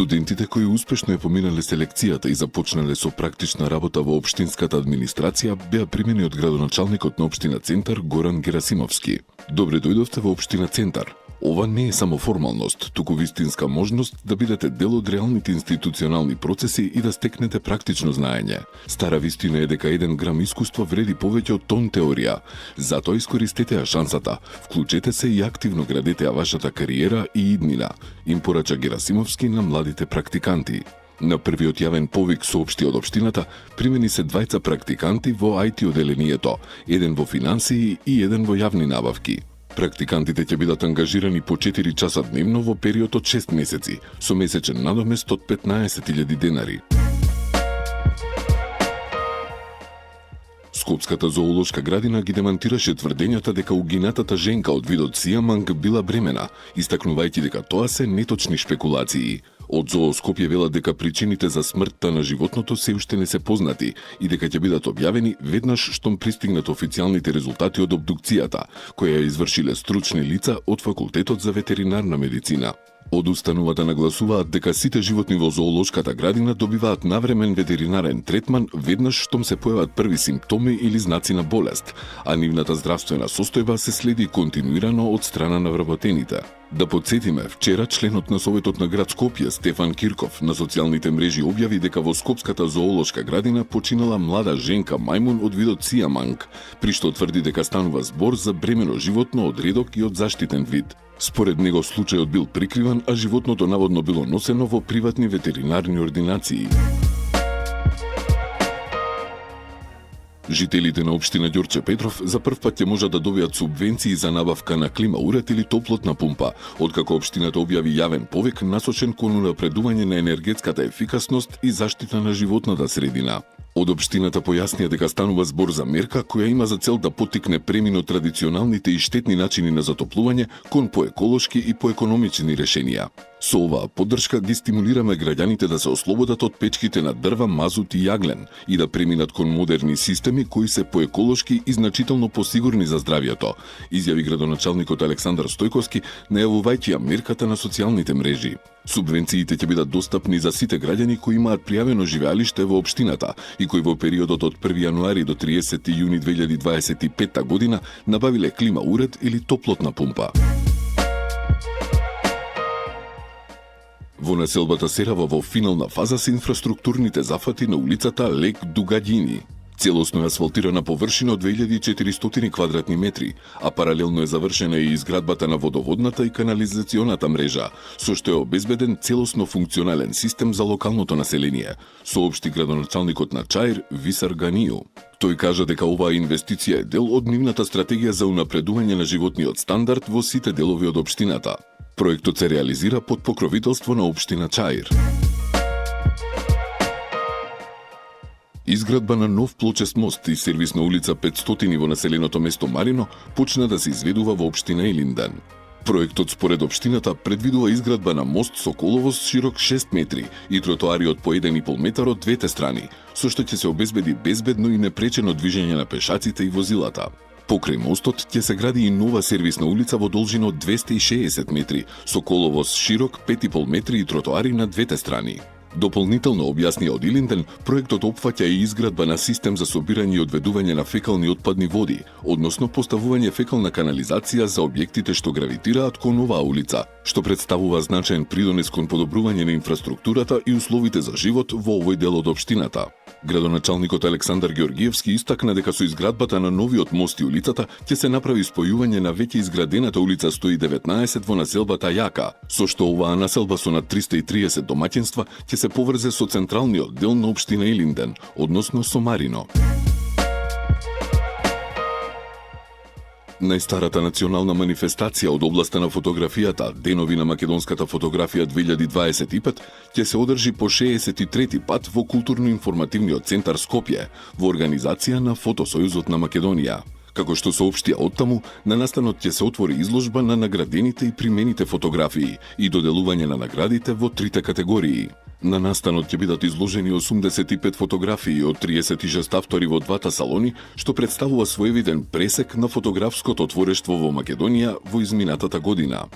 Студентите кои успешно ја поминале селекцијата и започнале со практична работа во општинската администрација беа примени од градоначалникот на општина Центар Горан Герасимовски. Добре дојдовте во општина Центар. Ова не е само формалност, туку вистинска можност да бидете дел од реалните институционални процеси и да стекнете практично знаење. Стара вистина е дека 1 грам искуство вреди повеќе од тон теорија. Затоа искористете ја шансата, вклучете се и активно градете ја вашата кариера и иднина, им порача Герасимовски на младите практиканти. На првиот јавен повик соопшти од општината, примени се 2 практиканти во IT оделението, 1 во финансии и 1 во јавни набавки. Практикантите ќе бидат ангажирани по 4 часа дневно во период од 6 месеци, со месечен надомест од 15.000 денари. Скопската зоолошка градина ги демантираше тврдењата дека угинатата женка од видот сијаманг била бремена, истакнувајќи дека тоа се неточни шпекулации. Од ЗОО Скопје велат дека причините за смртта на животното се уште не се познати и дека ќе бидат објавени веднаш штом пристигнат официјалните резултати од обдукцијата, која ја извршиле стручни лица од Факултетот за ветеринарна медицина. Од установата нагласуваат дека сите животни во зоолошката градина добиваат навремен ветеринарен третман веднаш штом се појават први симптоми или знаци на болест, а нивната здравствена состојба се следи континуирано од страна на вработените. Да подсетиме, вчера членот на Советот на град Скопје Стефан Кирков на социјалните мрежи објави дека во Скопската зоолошка градина починала млада женка мајмун од видот сијаманг, при што тврди дека станува збор за бремено животно од редок и од заштитен вид. Според него случајот бил прикриван, а животното наводно било носено во приватни ветеринарни ординации. Жителите на општина Ѓорче Петров за прв пат ќе можат да добијат субвенции за набавка на клима уред или топлотна пумпа, откако општината објави јавен повик насочен кон унапредување на енергетската ефикасност и заштита на животната средина. Од општината појаснија дека станува збор за мерка која има за цел да поттикне премин од традиционалните и штетни начини на затоплување кон поеколошки и поекономични решенија. Со оваа поддршка ги стимулираме граѓаните да се ослободат од печките на дрва, мазут и јаглен и да преминат кон модерни системи кои се поеколошки и значително посигурни за здравјето, изјави градоначалникот Александар Стојковски, најавувајќи ја мерката на социјалните мрежи. Субвенциите ќе бидат достапни за сите граѓани кои имаат пријавено живеалиште во општината и кои во периодот од 1 јануари до 30 јуни 2025 година набавиле клима уред или топлотна пумпа. Во населбата Серава во финална фаза се инфраструктурните зафати на улицата Лек Дугаѓини. Целосно е асфалтирана површина од 2400 квадратни метри, а паралелно е завршена и изградбата на водоводната и канализационата мрежа, со што е обезбеден целосно функционален систем за локалното население, соопшти градоначалникот на Чаир Висар Ганију. Тој кажа дека оваа инвестиција е дел од нивната стратегија за унапредување на животниот стандард во сите делови од општината. Проектот се реализира под покровителство на општина Чаир. Изградба на нов плочест мост и сервисна улица 500 во населеното место Марино почна да се изведува во општина Илинден. Проектот според општината предвидува изградба на мост со коловост широк 6 метри и тротоари од по 1,5 метар од двете страни, со што ќе се обезбеди безбедно и непречено движење на пешаците и возилата. Покрај мостот ќе се гради и нова сервисна улица во должина од 260 метри, со коловост широк 5,5 метри и тротоари на двете страни. Дополнително објаснија од Илинден, проектот опфаќа и изградба на систем за собирање и одведување на фекални отпадни води, односно поставување фекална канализација за објектите што гравитираат кон оваа улица, што представува значаен придонес кон подобрување на инфраструктурата и условите за живот во овој дел од општината. Градоначалникот Александар Георгиевски истакна дека со изградбата на новиот мост и улицата ќе се направи спојување на веќе изградената улица 119 во населбата Јака, со што оваа населба со над 330 домаќинства ќе се поврзе со централниот дел на општина Илинден, односно со Марино. Најстарата национална манифестација од областа на фотографијата, Денови на македонската фотографија 2025, ќе се одржи по 63 пат во Културно-информативниот центар Скопје, во организација на Фотосојузот на Македонија. Како што соопштија оттаму, на настанот ќе се отвори изложба на наградените и примените фотографии и доделување на наградите во 3 категории. На настанот ќе бидат изложени 85 фотографии од 36 автори во 2 салони, што представува своевиден пресек на фотографското творештво во Македонија во изминатата година.